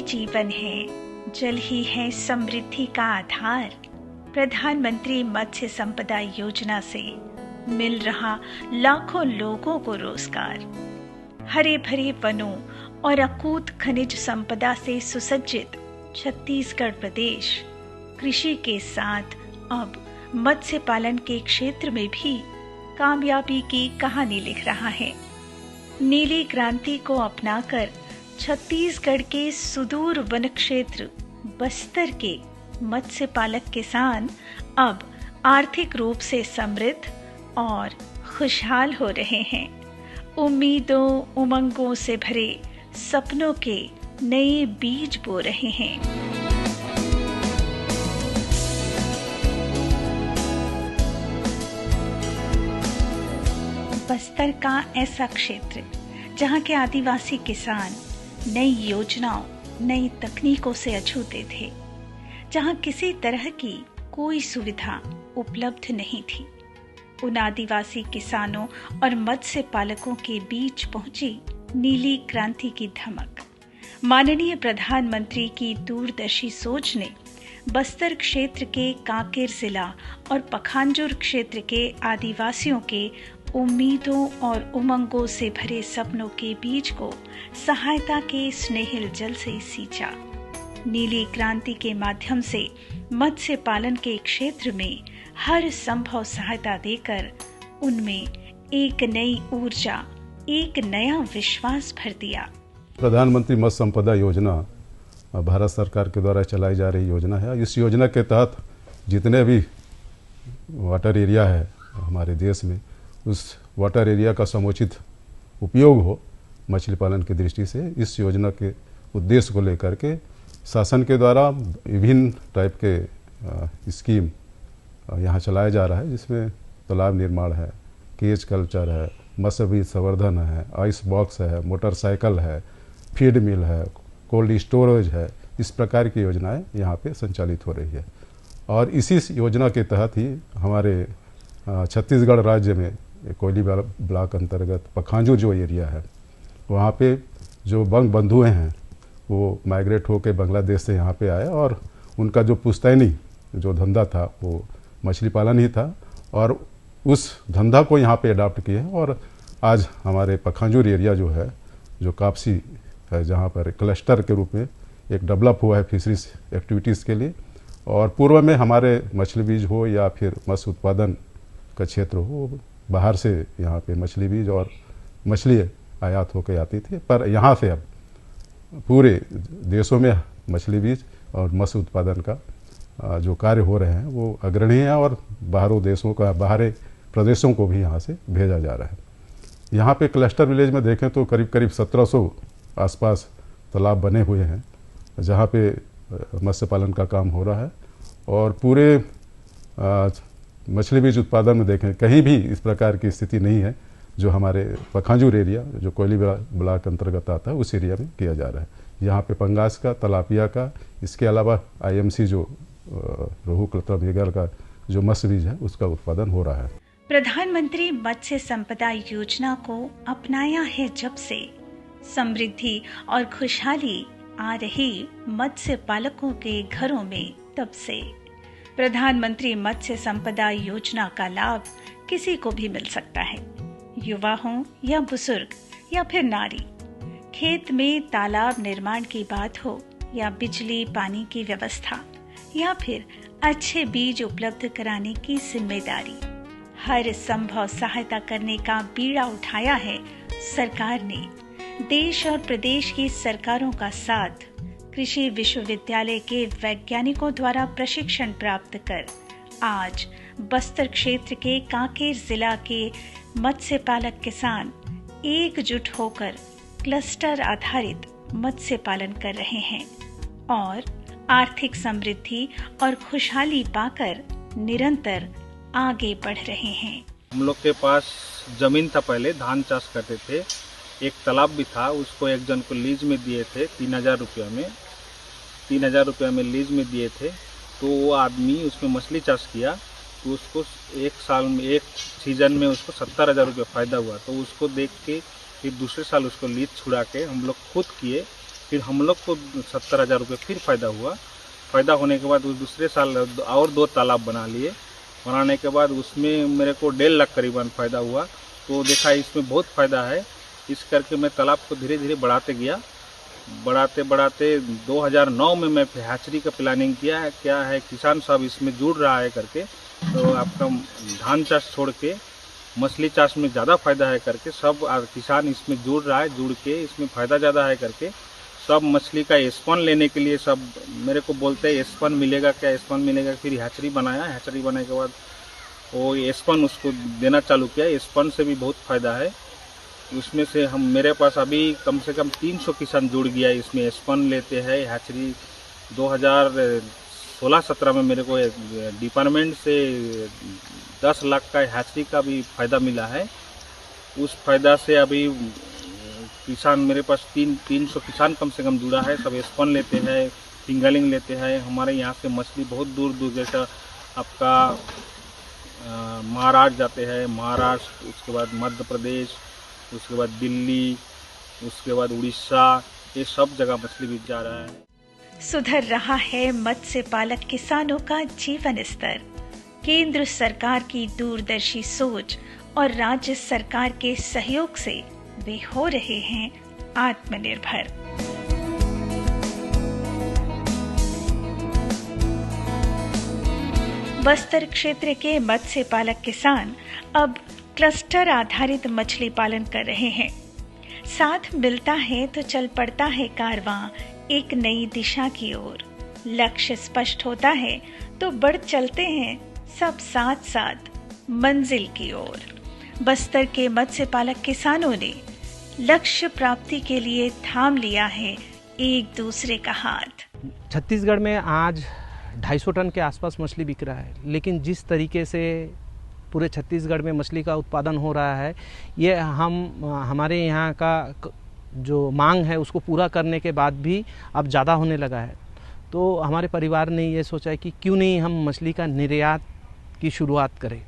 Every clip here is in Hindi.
जीवन है, जल ही है समृद्धि का आधार। प्रधानमंत्री मत्स्य संपदा योजना से मिल रहा लाखों लोगों को रोजगार। हरे भरे वनों और अकूत खनिज संपदा से सुसज्जित छत्तीसगढ़ प्रदेश कृषि के साथ अब मत्स्य पालन के क्षेत्र में भी कामयाबी की कहानी लिख रहा है। नीली क्रांति को अपनाकर छत्तीसगढ़ के सुदूर वन क्षेत्र बस्तर के मत्स्य पालक किसान अब आर्थिक रूप से समृद्ध और खुशहाल हो रहे हैं। उम्मीदों उमंगों से भरे सपनों के नए बीज बो रहे हैं। बस्तर का ऐसा क्षेत्र जहां के आदिवासी किसान नई योजनाओं, नई तकनीकों से अछूते थे, जहां किसी तरह की कोई सुविधा उपलब्ध नहीं थी। उन आदिवासी किसानों और मत्स्य पालकों के बीच पहुंची नीली क्रांति की धमक। माननीय प्रधानमंत्री की दूरदर्शी सोच ने बस्तर क्षेत्र के कांकेर जिला और पखांजूर क्षेत्र के आदिवासियों के उम्मीदों और उमंगों से भरे सपनों के बीज को सहायता के स्नेहिल जल से सींचा। नीली क्रांति के माध्यम से मत्स्य पालन के क्षेत्र में हर संभव सहायता देकर उनमें एक नई ऊर्जा, एक नया विश्वास भर दिया। प्रधानमंत्री मत्स्य संपदा योजना भारत सरकार के द्वारा चलाई जा रही योजना है। इस योजना के तहत जितने भी वाटर एरिया है हमारे देश में, उस वाटर एरिया का समुचित उपयोग हो मछली पालन की दृष्टि से इस योजना के उद्देश्य को लेकर के शासन के द्वारा विभिन्न टाइप के स्कीम यहाँ चलाया जा रहा है, जिसमें तालाब निर्माण है, केज कल्चर है, मत्स्य बीज संवर्धन है, आइस बॉक्स है, मोटरसाइकिल है, फीड मिल है, कोल्ड स्टोरेज है। इस प्रकार की योजनाएं यहाँ पे संचालित हो रही है। और इसी योजना के तहत ही हमारे छत्तीसगढ़ राज्य में कोयली ब्लॉक अंतर्गत पखांजूर जो एरिया है, वहाँ पे जो बंग बंधुएँ हैं वो माइग्रेट होकर बांग्लादेश से यहाँ पे आए और उनका जो पुश्तैनी जो धंधा था वो मछली पालन ही था और उस धंधा को यहाँ पे अडॉप्ट किए हैं। और आज हमारे पखांजूर एरिया जो है, जो काफसी है, जहाँ पर क्लस्टर के रूप में एक डेवलप हुआ है फिशरीज एक्टिविटीज़ के लिए। और पूर्व में हमारे मछली बीज हो या फिर मत्स्य उत्पादन का क्षेत्र हो, बाहर से यहाँ पे मछली बीज और मछली आयात होकर आती थी, पर यहाँ से अब पूरे देशों में मछली बीज और मत्स्य उत्पादन का जो कार्य हो रहे हैं वो अग्रणी है और बाहरों देशों का, बाहरी प्रदेशों को भी यहाँ से भेजा जा रहा है। यहाँ पे क्लस्टर विलेज में देखें तो करीब करीब 1700 आसपास तालाब बने हुए हैं जहाँ पे मत्स्य पालन का काम हो रहा है। और पूरे मछली बीज उत्पादन में देखें कहीं भी इस प्रकार की स्थिति नहीं है जो हमारे पखांजूर एरिया, जो कोयली ब्लॉक अंतर्गत आता है, उस एरिया में किया जा रहा है। यहाँ पे पंगास का, तलापिया का, इसके अलावा आईएमसी जो रोहू कतरा मृगल का जो मत्स्य बीज है उसका उत्पादन हो रहा है। प्रधानमंत्री मत्स्य संपदा योजना को अपनाया है जब से, समृद्धि और खुशहाली आ रही मत्स्य पालकों के घरों में तब से। प्रधानमंत्री मत्स्य संपदा योजना का लाभ किसी को भी मिल सकता है, युवा हो या बुजुर्ग या फिर नारी। खेत में तालाब निर्माण की बात हो या बिजली पानी की व्यवस्था या फिर अच्छे बीज उपलब्ध कराने की जिम्मेदारी, हर संभव सहायता करने का बीड़ा उठाया है सरकार ने। देश और प्रदेश की सरकारों का साथ कृषि विश्वविद्यालय के वैज्ञानिकों द्वारा प्रशिक्षण प्राप्त कर आज बस्तर क्षेत्र के कांकेर जिला के मत्स्य पालक किसान एकजुट होकर क्लस्टर आधारित मत्स्य पालन कर रहे हैं और आर्थिक समृद्धि और खुशहाली पाकर निरंतर आगे बढ़ रहे हैं। हम लोग के पास जमीन था, पहले धान चाष करते थे, एक तालाब भी था, उसको एक जन को लीज में दिए थे 3000 रुपया में, 3000 रुपया में लीज में दिए थे। तो वो आदमी उसमें मछली चाष किया तो उसको एक साल में, एक सीजन में उसको 70,000 रुपया फ़ायदा हुआ। तो उसको देख के फिर दूसरे साल उसको लीज छुड़ा के हम लोग खुद किए फिर हम लोग को 70,000 रुपये फिर फ़ायदा हुआ। फ़ायदा होने के बाद उस दूसरे साल और 2 तालाब बना लिए। बनाने के बाद उसमें मेरे को 1.5 लाख करीबन फ़ायदा हुआ। तो देखा इसमें बहुत फ़ायदा है। इस करके मैं तालाब को धीरे धीरे बढ़ाते गया। बढ़ाते बढ़ाते 2009 में मैं हैचरी का प्लानिंग किया। क्या है किसान सब इसमें जुड़ रहा है करके, तो आपका धान चाष छोड़ के मछली चाष में ज़्यादा फ़ायदा है करके सब किसान इसमें जुड़ रहा है। जुड़ के इसमें फ़ायदा ज़्यादा है करके सब मछली का स्पन लेने के लिए सब मेरे को बोलते हैं स्पन मिलेगा क्या, स्पन मिलेगा। फिर हैचरी बनाया। हैचरी बनाने के बाद वो स्पन उसको देना चालू किया। स्पन से भी बहुत फ़ायदा है। उसमें से हम मेरे पास अभी कम से कम 300 किसान जुड़ गया इसमें स्पन लेते हैं। हैचरी 2016-17 में मेरे को डिपार्टमेंट से 10 लाख का हैचरी का भी फ़ायदा मिला है। उस फ़ायदा से अभी किसान मेरे पास 300 किसान कम से कम जुड़ा है। सब स्पन लेते हैं, फिंगलिंग लेते हैं। हमारे यहाँ से मछली बहुत दूर दूर जैसा आपका महाराष्ट्र जाते हैं, महाराष्ट्र, उसके बाद मध्य प्रदेश, उसके बाद दिल्ली, उसके बाद उड़ीसा, ये सब जगह मछली बिक जा रहा है। सुधर रहा है मत्स्य पालक किसानों का जीवन स्तर। केंद्र सरकार की दूरदर्शी सोच और राज्य सरकार के सहयोग से वे हो रहे हैं आत्मनिर्भर। बस्तर क्षेत्र के मत्स्य पालक किसान अब क्लस्टर आधारित मछली पालन कर रहे हैं। साथ मिलता है तो चल पड़ता है कारवां एक नई दिशा की ओर। लक्ष्य स्पष्ट होता है तो बढ़ चलते हैं सब साथ साथ मंजिल की ओर। बस्तर के मत्स्य पालक किसानों ने लक्ष्य प्राप्ति के लिए थाम लिया है एक दूसरे का हाथ। छत्तीसगढ़ में आज 250 टन के आसपास मछली बिक रहा है, लेकिन जिस तरीके से पूरे छत्तीसगढ़ में मछली का उत्पादन हो रहा है, ये हमारे यहाँ का जो मांग है उसको पूरा करने के बाद भी अब ज़्यादा होने लगा है। तो हमारे परिवार ने ये सोचा है कि क्यों नहीं हम मछली का निर्यात की शुरुआत करें।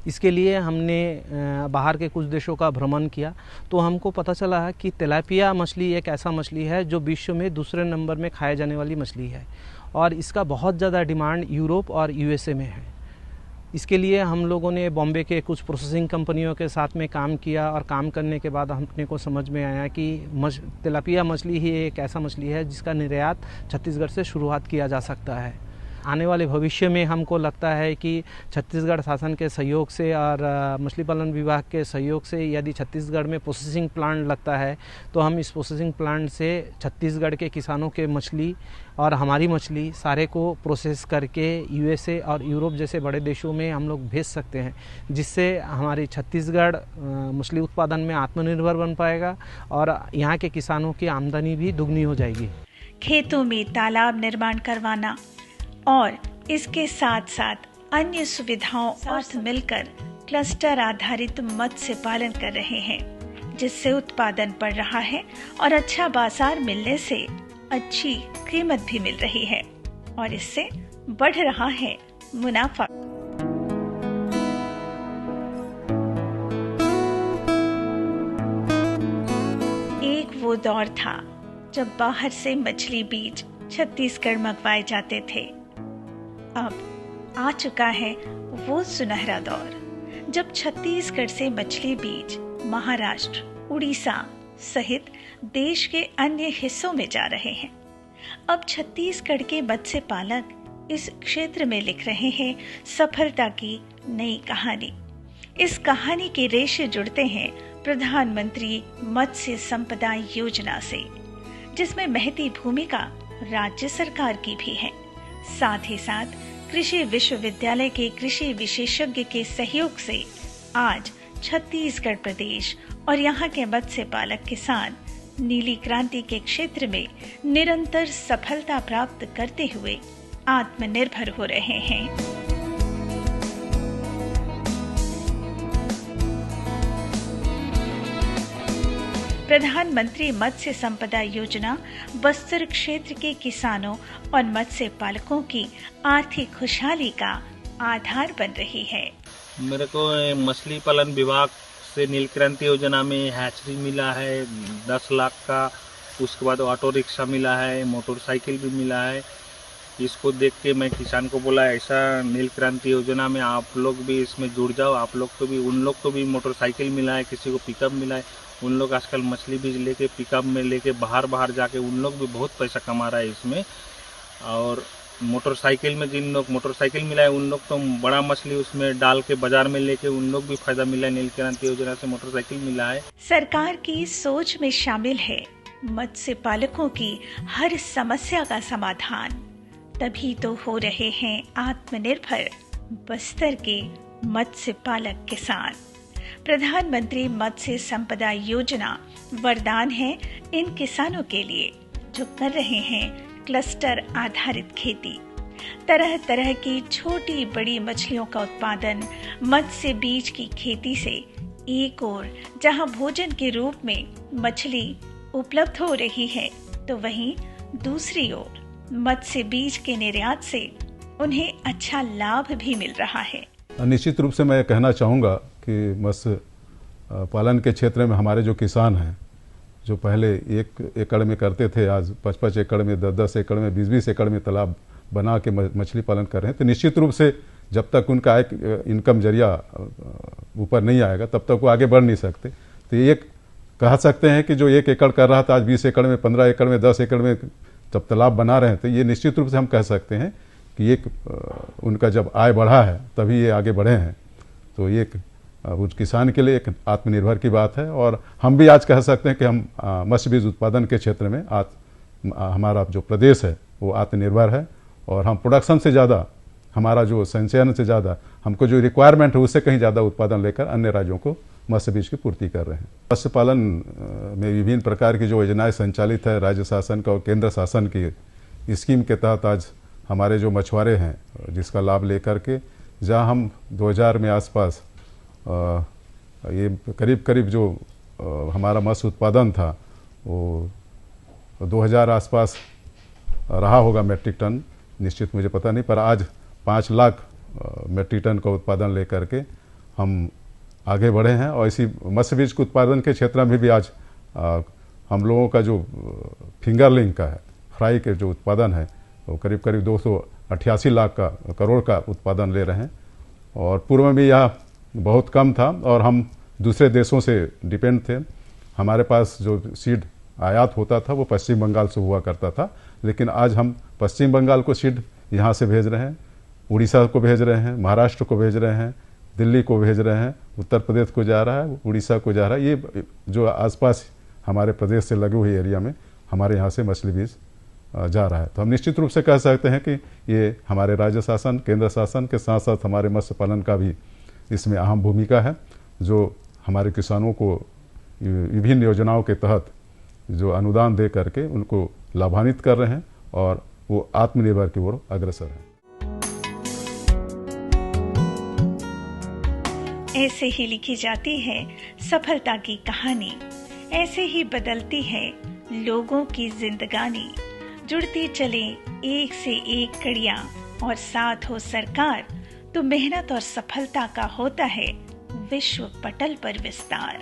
इसके लिए हमने बाहर के कुछ देशों का भ्रमण किया, तो हमको पता चला है कि तिलापिया मछली एक ऐसा मछली है जो विश्व में दूसरे नंबर में खाए जाने वाली मछली है और इसका बहुत ज़्यादा डिमांड यूरोप और यूएसए में है। इसके लिए हम लोगों ने बॉम्बे के कुछ प्रोसेसिंग कंपनियों के साथ में काम किया और काम करने के बाद अपने को समझ में आया कि तिलापिया मछली ही एक ऐसा मछली है जिसका निर्यात छत्तीसगढ़ से शुरुआत किया जा सकता है। आने वाले भविष्य में हमको लगता है कि छत्तीसगढ़ शासन के सहयोग से और मछली पालन विभाग के सहयोग से यदि छत्तीसगढ़ में प्रोसेसिंग प्लांट लगता है तो हम इस प्रोसेसिंग प्लांट से छत्तीसगढ़ के किसानों के मछली और हमारी मछली सारे को प्रोसेस करके यूएसए और यूरोप जैसे बड़े देशों में हम लोग भेज सकते हैं, जिससे हमारी छत्तीसगढ़ मछली उत्पादन में आत्मनिर्भर बन पाएगा और यहाँ के किसानों की आमदनी भी दुगनी हो जाएगी। खेतों में तालाब निर्माण करवाना और इसके साथ साथ अन्य सुविधाओं साथ मिलकर क्लस्टर आधारित मत्स्य पालन कर रहे हैं, जिससे उत्पादन बढ़ रहा है और अच्छा बाजार मिलने से अच्छी कीमत भी मिल रही है और इससे बढ़ रहा है मुनाफा। एक वो दौर था जब बाहर से मछली बीज छत्तीसगढ़ मंगवाए जाते थे। अब आ चुका है वो सुनहरा दौर जब छत्तीसगढ़ से मछली बीज महाराष्ट्र, उड़ीसा सहित देश के अन्य हिस्सों में जा रहे हैं। अब छत्तीसगढ़ के मत्स्य पालक इस क्षेत्र में लिख रहे हैं सफलता की नई कहानी। इस कहानी के रेशे जुड़ते हैं प्रधानमंत्री मत्स्य संपदा योजना से, जिसमें महती भूमिका राज्य सरकार की भी है। साथ ही साथ कृषि विश्वविद्यालय के कृषि विशेषज्ञ के सहयोग से आज छत्तीसगढ़ प्रदेश और यहाँ के मत्स्य पालक किसान नीली क्रांति के क्षेत्र में निरंतर सफलता प्राप्त करते हुए आत्मनिर्भर हो रहे हैं। प्रधानमंत्री मत्स्य संपदा योजना बस्तर क्षेत्र के किसानों और मत्स्य पालकों की आर्थिक खुशहाली का आधार बन रही है। मेरे को मछली पालन विभाग से नील क्रांति योजना में हैचरी मिला है 10 लाख का उसके बाद ऑटो रिक्शा मिला है, मोटरसाइकिल भी मिला है। इसको देख के मैं किसान को बोला ऐसा नील क्रांति योजना में आप लोग भी इसमें जुड़ जाओ, आप लोग को भी, उन लोग को भी मोटरसाइकिल मिला है, किसी को पिकअप मिला है। उन लोग आजकल मछली बीज लेके पिकअप में लेके बाहर जाके उन लोग भी बहुत पैसा कमा रहा है इसमें। और मोटरसाइकिल में जिन लोग मोटरसाइकिल मिला है उन लोग तो बड़ा मछली उसमें डाल के बाजार में लेके उन लोग भी फायदा मिला है। नील क्रांति योजना से मोटरसाइकिल मिला है। सरकार की सोच में शामिल है मत्स्य पालकों की हर समस्या का समाधान, तभी तो हो रहे हैं आत्मनिर्भर बस्तर के मत्स्य पालक किसान। प्रधानमंत्री मत्स्य संपदा योजना वरदान है इन किसानों के लिए जो कर रहे हैं क्लस्टर आधारित खेती। तरह तरह की छोटी बड़ी मछलियों का उत्पादन मत्स्य बीज की खेती से एक और जहां भोजन के रूप में मछली उपलब्ध हो रही है, तो वहीं दूसरी ओर मत्स्य बीज के निर्यात से उन्हें अच्छा लाभ भी मिल रहा है। निश्चित रूप से मैं कहना चाहूँगा कि मत्स्य पालन के क्षेत्र में हमारे जो किसान हैं, जो पहले 1 एकड़ में करते थे, आज 5-5 एकड़ में, 10-10 एकड़ में, 20-20 एकड़ में तालाब बना के मछली पालन कर रहे हैं, तो निश्चित रूप से जब तक उनका एक इनकम जरिया ऊपर नहीं आएगा तब तक वो आगे बढ़ नहीं सकते। तो ये कह सकते हैं कि जो 1 एकड़ कर रहा था आज 20 एकड़ में, 15 एकड़ में, 10 एकड़ में जब तालाब बना रहे हैं, तो ये निश्चित रूप से हम कह सकते हैं कि एक उनका जब आय बढ़ा है तभी ये आगे बढ़े हैं। तो ये उस किसान के लिए एक आत्मनिर्भर की बात है। और हम भी आज कह सकते हैं कि हम मत्स्य बीज उत्पादन के क्षेत्र में आज हमारा जो प्रदेश है वो आत्मनिर्भर है, और हम प्रोडक्शन से ज़्यादा, हमारा जो संचयन से ज़्यादा, हमको जो रिक्वायरमेंट है उससे कहीं ज़्यादा उत्पादन लेकर अन्य राज्यों को मत्स्य बीज की पूर्ति कर रहे हैं। मत्स्य पालन में विभिन्न प्रकार की जो योजनाएं संचालित है राज्य शासन का और केंद्र शासन की स्कीम के तहत आज हमारे जो मछुआरे हैं जिसका लाभ लेकर के, जहाँ हम 2000 में आसपास ये करीब जो हमारा मत्स्य उत्पादन था वो 2000 आसपास रहा होगा मेट्रिक टन, निश्चित मुझे पता नहीं, पर आज 5 लाख मेट्रिक टन का उत्पादन लेकर के हम आगे बढ़े हैं। और इसी मत्स्य बीज के उत्पादन के क्षेत्र में भी आज हम लोगों का जो फिंगरलिंग का है, फ्राई के जो उत्पादन है वो करीब 288 लाख करोड़ का उत्पादन ले रहे हैं। और पूर्व में भी यह बहुत कम था और हम दूसरे देशों से डिपेंड थे। हमारे पास जो सीड आयात होता था वो पश्चिम बंगाल से हुआ करता था, लेकिन आज हम पश्चिम बंगाल को सीड यहाँ से भेज रहे हैं, उड़ीसा को भेज रहे हैं, महाराष्ट्र को भेज रहे हैं, दिल्ली को भेज रहे हैं, उत्तर प्रदेश को जा रहा है, उड़ीसा को जा रहा है। ये जो आसपास हमारे प्रदेश से लगे हुए एरिया में हमारे यहाँ से मछली बीज जा रहा है। तो हम निश्चित रूप से कह सकते हैं कि ये हमारे राज्य शासन, केंद्र शासन के साथ साथ हमारे मत्स्य पालन का भी इसमें अहम भूमिका है, जो हमारे किसानों को विभिन्न योजनाओं के तहत जो अनुदान दे करके उनको लाभान्वित कर रहे हैं और वो आत्मनिर्भर की ओर अग्रसर हैं। ऐसे ही लिखी जाती है सफलता की कहानी, ऐसे ही बदलती है लोगों की जिंदगानी। जुड़ती चले एक से एक कड़ियां और साथ हो सरकार, तो मेहनत और सफलता का होता है विश्व पटल पर विस्तार।